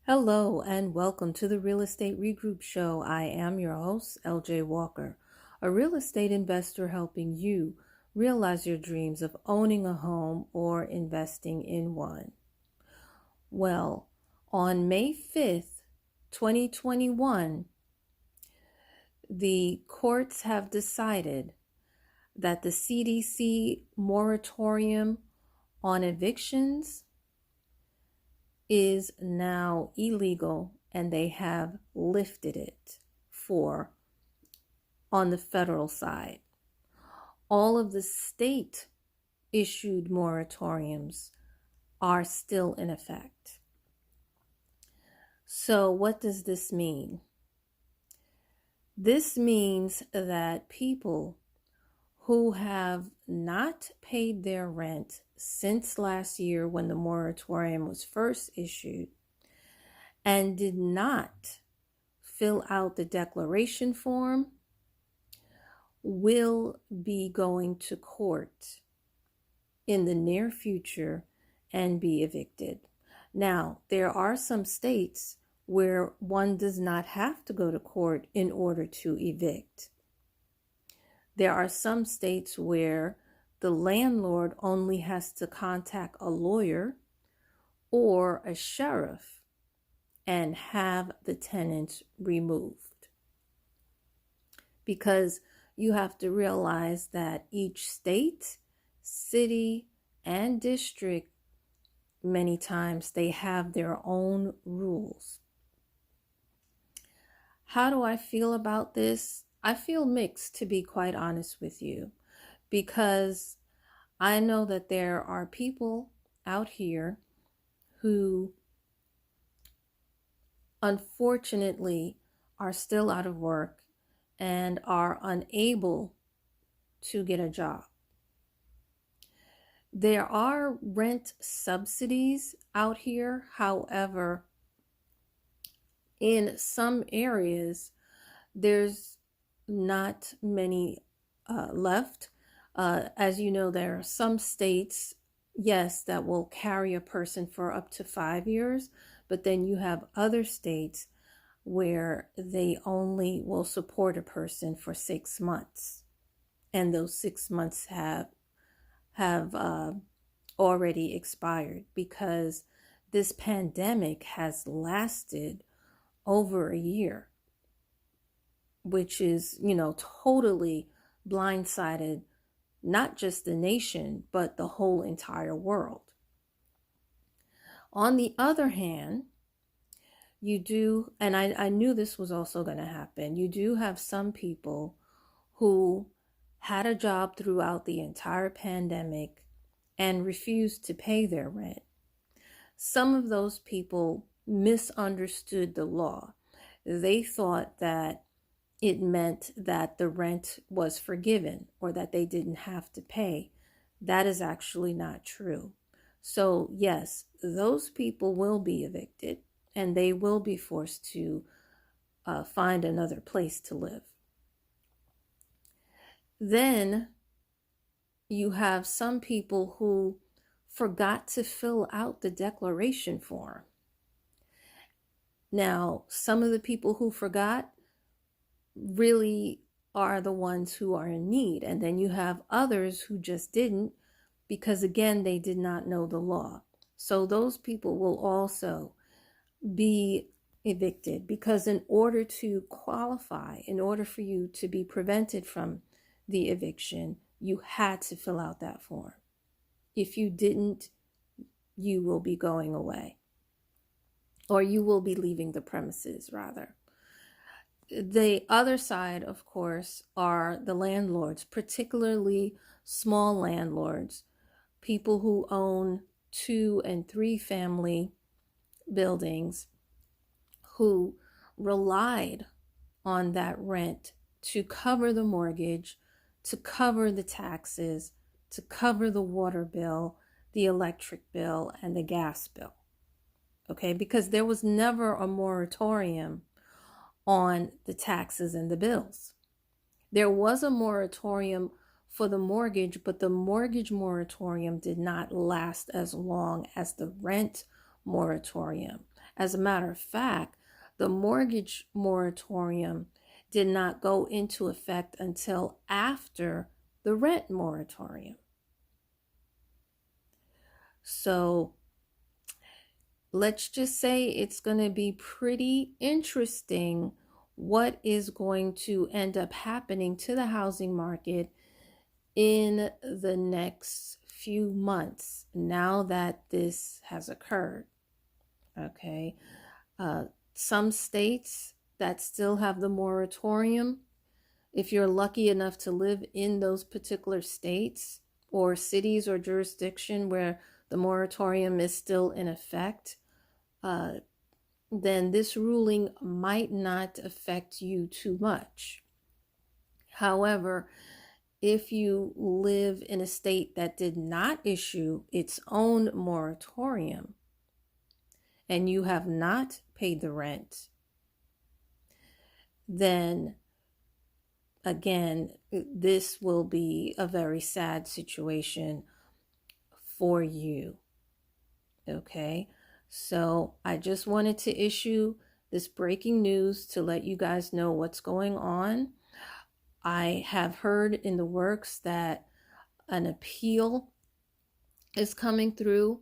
Hello and welcome to the Real Estate Regroup Show. I am your host, LJ Walker, a real estate investor helping you realize your dreams of owning a home or investing in one. Well, on May 5th, 2021, the courts have decided that the CDC moratorium on evictions is now illegal, and they have lifted it for on the federal side. All of the state issued moratoriums are still in effect. So what does this mean? This means that people who have not paid their rent since last year when the moratorium was first issued and did not fill out the declaration form will be going to court in the near future and be evicted. Now, there are some states where one does not have to go to court in order to evict. There are some states where the landlord only has to contact a lawyer or a sheriff and have the tenants removed. Because you have to realize that each state, city, and district, many times they have their own rules. How do I feel about this? I feel mixed, to be quite honest with you, because I know that there are people out here who unfortunately are still out of work and are unable to get a job. There are rent subsidies out here. However, in some areas, there's not many left. As you know, there are some states, yes, that will carry a person for up to 5 years, but then you have other states where they only will support a person for 6 months, and those 6 months have already expired because this pandemic has lasted over a year, which is, totally blindsided not just the nation, but the whole entire world. On the other hand, you do, and I knew this was also going to happen, you do have some people who had a job throughout the entire pandemic and refused to pay their rent. Some of those people misunderstood the law. They thought that it meant that the rent was forgiven or that they didn't have to pay. That is actually not true. So yes, those people will be evicted and they will be forced to find another place to live. Then you have some people who forgot to fill out the declaration form. Now, some of the people who forgot really are the ones who are in need. And then you have others who just didn't because, again, they did not know the law. So those people will also be evicted because in order to qualify, in order for you to be prevented from the eviction, you had to fill out that form. If you didn't, you will be going away, or you will be leaving the premises, rather. The other side, of course, are the landlords, particularly small landlords, people who own 2 and 3 family buildings, who relied on that rent to cover the mortgage, to cover the taxes, to cover the water bill, the electric bill, and the gas bill. Okay, because there was never a moratorium on the taxes and the bills. There was a moratorium for the mortgage, but the mortgage moratorium did not last as long as the rent moratorium. As a matter of fact, the mortgage moratorium did not go into effect until after the rent moratorium. So let's just say it's going to be pretty interesting what is going to end up happening to the housing market in the next few months now that this has occurred. Okay. Some states that still have the moratorium, if you're lucky enough to live in those particular states or cities or jurisdiction where the moratorium is still in effect, then this ruling might not affect you too much. However, if you live in a state that did not issue its own moratorium and you have not paid the rent, then again, this will be a very sad situation for you. Okay, so I just wanted to issue this breaking news to let you guys know what's going on. I have heard in the works that an appeal is coming through,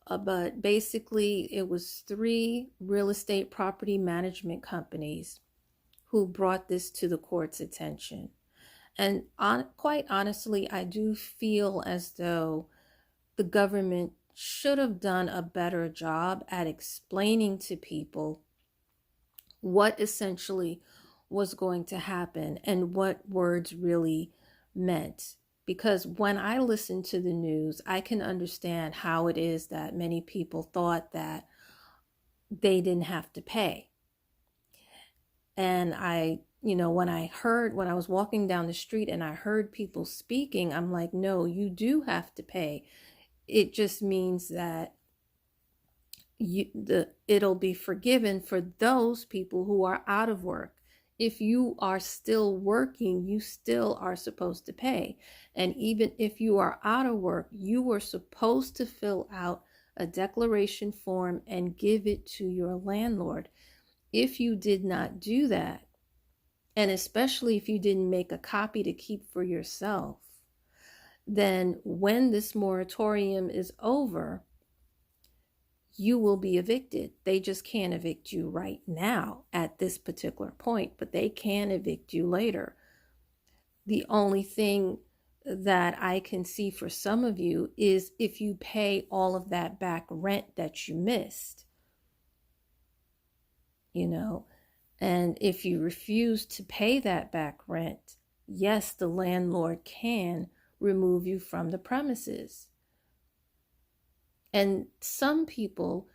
but basically it was 3 real estate property management companies who brought this to the court's attention. And quite honestly, I do feel as though the government should have done a better job at explaining to people what essentially was going to happen and what words really meant. Because when I listen to the news, I can understand how it is that many people thought that they didn't have to pay. And when I was walking down the street and I heard people speaking, I'm like, no, you do have to pay. It just means that it'll be forgiven for those people who are out of work. If you are still working, you still are supposed to pay. And even if you are out of work, you were supposed to fill out a declaration form and give it to your landlord. If you did not do that, and especially if you didn't make a copy to keep for yourself, then when this moratorium is over, you will be evicted. They just can't evict you right now at this particular point, but they can evict you later. The only thing that I can see for some of you is if you pay all of that back rent that you missed, and if you refuse to pay that back rent, yes, the landlord can remove you from the premises. And some people,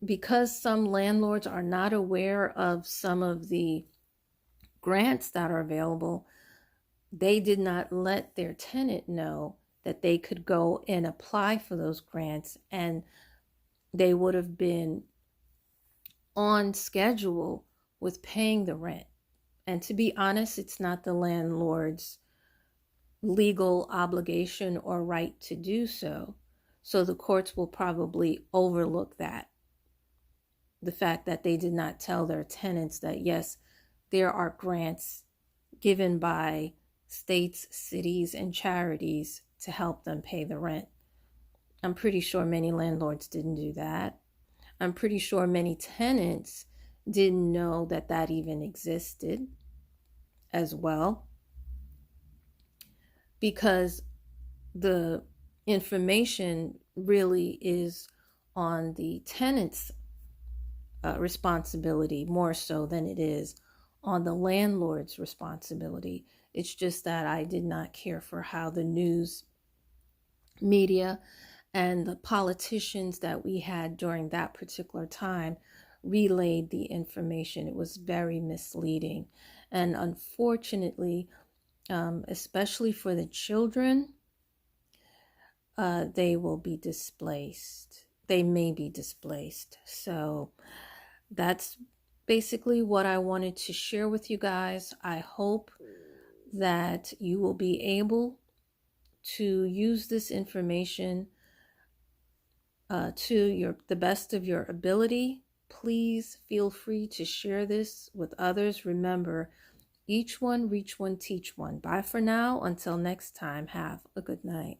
because some landlords are not aware of some of the grants that are available, they did not let their tenant know that they could go and apply for those grants, and they would have been on schedule with paying the rent. And to be honest, it's not the landlord's legal obligation or right to do so. So the courts will probably overlook that. The fact that they did not tell their tenants that, yes, there are grants given by states, cities, and charities to help them pay the rent. I'm pretty sure many landlords didn't do that. I'm pretty sure many tenants didn't know that that even existed as well, because the information really is on the tenant's responsibility more so than it is on the landlord's responsibility. It's just that I did not care for how the news media and the politicians that we had during that particular time relayed the information. It was very misleading. And unfortunately, especially for the children, they will be displaced. They may be displaced. So that's basically what I wanted to share with you guys. I hope that you will be able to use this information to the best of your ability. Please feel free to share this with others. Remember, each one, reach one, teach one. Bye for now. Until next time, have a good night.